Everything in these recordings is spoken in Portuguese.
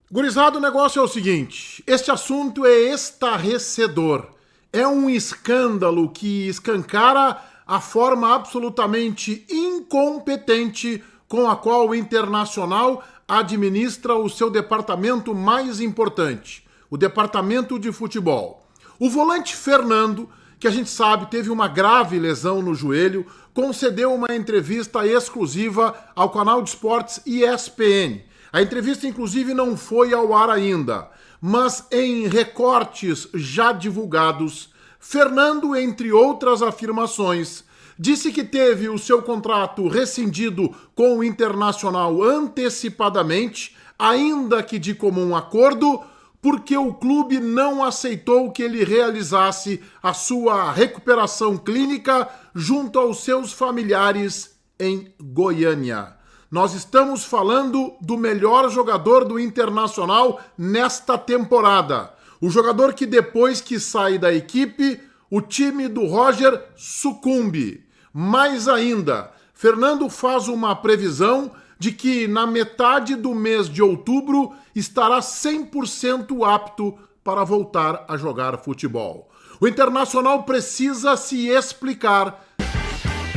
Gurizada, o negócio é o seguinte, este assunto é estarrecedor. É um escândalo que escancara a forma absolutamente incompetente com a qual o Internacional administra o seu departamento mais importante, o departamento de futebol. O volante Fernando, que a gente sabe teve uma grave lesão no joelho, concedeu uma entrevista exclusiva ao canal de esportes ESPN. A entrevista, inclusive, não foi ao ar ainda, mas em recortes já divulgados, Fernando, entre outras afirmações, disse que teve o seu contrato rescindido com o Internacional antecipadamente, ainda que de comum acordo, porque o clube não aceitou que ele realizasse a sua recuperação clínica junto aos seus familiares em Goiânia. Nós estamos falando do melhor jogador do Internacional nesta temporada. O jogador que depois que sai da equipe, o time do Roger sucumbe. Mais ainda, Fernando faz uma previsão de que na metade do mês de outubro estará 100% apto para voltar a jogar futebol. O Internacional precisa se explicar.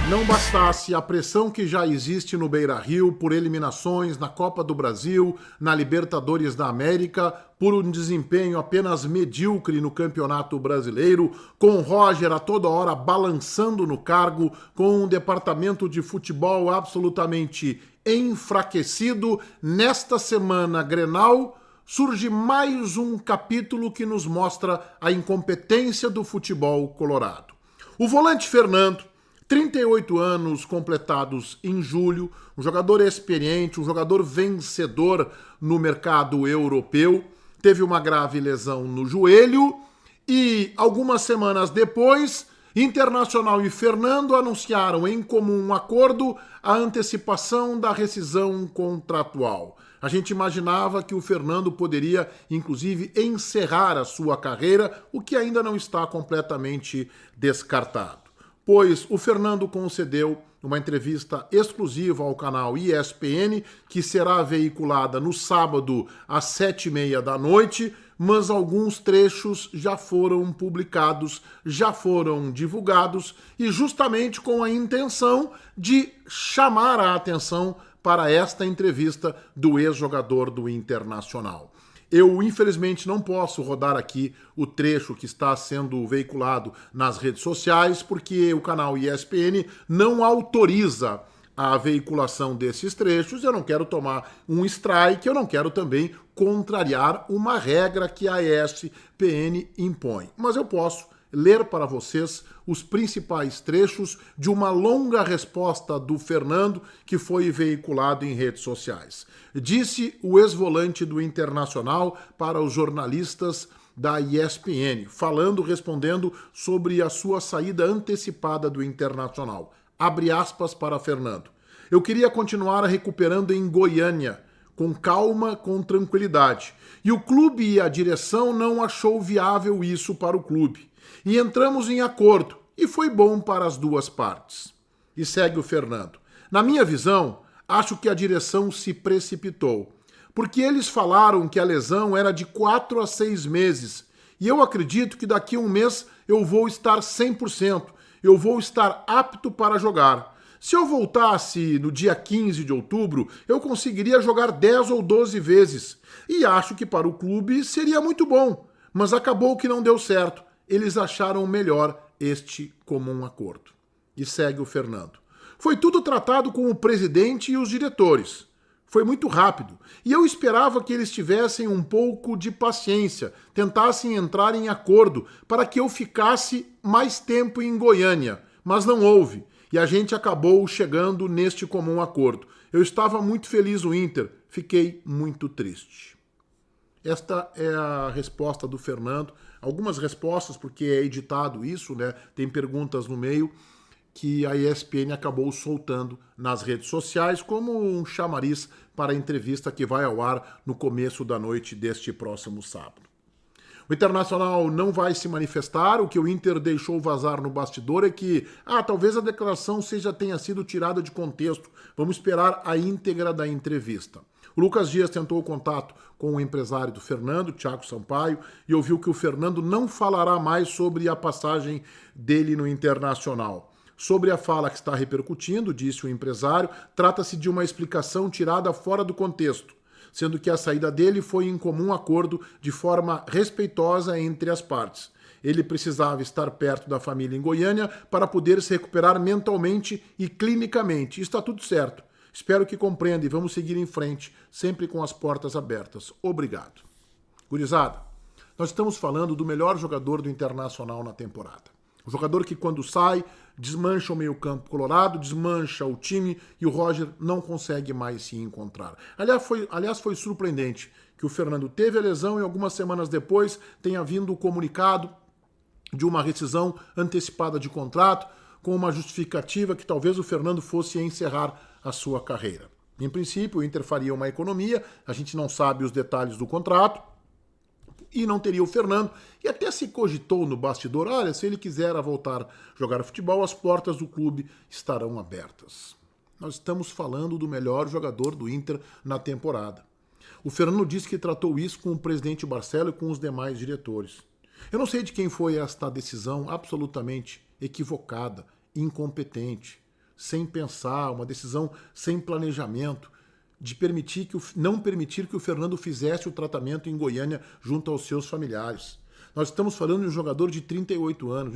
Não bastasse a pressão que já existe no Beira-Rio por eliminações na Copa do Brasil, na Libertadores da América, por um desempenho apenas medíocre no Campeonato Brasileiro, com o Roger a toda hora balançando no cargo, com um departamento de futebol absolutamente enfraquecido, nesta semana Grenal surge mais um capítulo que nos mostra a incompetência do futebol colorado. O volante Fernando, 38 anos completados em julho, um jogador experiente, um jogador vencedor no mercado europeu, teve uma grave lesão no joelho e algumas semanas depois, Internacional e Fernando anunciaram em comum acordo a antecipação da rescisão contratual. A gente imaginava que o Fernando poderia, inclusive, encerrar a sua carreira, o que ainda não está completamente descartado. Pois o Fernando concedeu uma entrevista exclusiva ao canal ESPN, que será veiculada no sábado às 7h30 da noite, mas alguns trechos já foram publicados, já foram divulgados, e justamente com a intenção de chamar a atenção para esta entrevista do ex-jogador do Internacional. Eu, infelizmente, não posso rodar aqui o trecho que está sendo veiculado nas redes sociais, porque o canal ESPN não autoriza a veiculação desses trechos. Eu não quero tomar um strike, eu não quero também contrariar uma regra que a ESPN impõe. Mas eu posso ler para vocês os principais trechos de uma longa resposta do Fernando que foi veiculado em redes sociais. Disse o ex-volante do Internacional para os jornalistas da ESPN, respondendo sobre a sua saída antecipada do Internacional. Abre aspas para Fernando. Eu queria continuar recuperando em Goiânia, com calma, com tranquilidade. E o clube e a direção não achou viável isso para o clube. E entramos em acordo, e foi bom para as duas partes. E segue o Fernando. Na minha visão, acho que a direção se precipitou, porque eles falaram que a lesão era de 4 a 6 meses, e eu acredito que daqui a um mês eu vou estar 100%, eu vou estar apto para jogar. Se eu voltasse no dia 15 de outubro, eu conseguiria jogar 10 ou 12 vezes, e acho que para o clube seria muito bom, mas acabou que não deu certo. Eles acharam melhor este comum acordo. E segue o Fernando. Foi tudo tratado com o presidente e os diretores. Foi muito rápido. E eu esperava que eles tivessem um pouco de paciência, tentassem entrar em acordo para que eu ficasse mais tempo em Goiânia. Mas não houve. E a gente acabou chegando neste comum acordo. Eu estava muito feliz no Inter. Fiquei muito triste. Esta é a resposta do Fernando. Algumas respostas, porque é editado isso, né? Tem perguntas no meio que a ESPN acabou soltando nas redes sociais como um chamariz para a entrevista que vai ao ar no começo da noite deste próximo sábado. O Internacional não vai se manifestar. O que o Inter deixou vazar no bastidor é que talvez a declaração tenha sido tirada de contexto. Vamos esperar a íntegra da entrevista. O Lucas Dias tentou o contato com o empresário do Fernando, Thiago Sampaio, e ouviu que o Fernando não falará mais sobre a passagem dele no Internacional. Sobre a fala que está repercutindo, disse o empresário, trata-se de uma explicação tirada fora do contexto, sendo que a saída dele foi em comum acordo de forma respeitosa entre as partes. Ele precisava estar perto da família em Goiânia para poder se recuperar mentalmente e clinicamente. Está tudo certo. Espero que compreenda e vamos seguir em frente, sempre com as portas abertas. Obrigado. Gurizada, nós estamos falando do melhor jogador do Internacional na temporada. O jogador que, quando sai, desmancha o meio-campo colorado, desmancha o time e o Roger não consegue mais se encontrar. Aliás, foi surpreendente que o Fernando teve a lesão e algumas semanas depois tenha vindo o comunicado de uma rescisão antecipada de contrato, com uma justificativa que talvez o Fernando fosse encerrar a sua carreira. Em princípio, o Inter faria uma economia, a gente não sabe os detalhes do contrato, e não teria o Fernando, e até se cogitou no bastidor, olha, se ele quiser voltar a jogar futebol, as portas do clube estarão abertas. Nós estamos falando do melhor jogador do Inter na temporada. O Fernando disse que tratou isso com o presidente Barcelo e com os demais diretores. Eu não sei de quem foi esta decisão absolutamente equivocada, incompetente, sem pensar, uma decisão sem planejamento, de não permitir que o Fernando fizesse o tratamento em Goiânia junto aos seus familiares. Nós estamos falando de um jogador de 38 anos.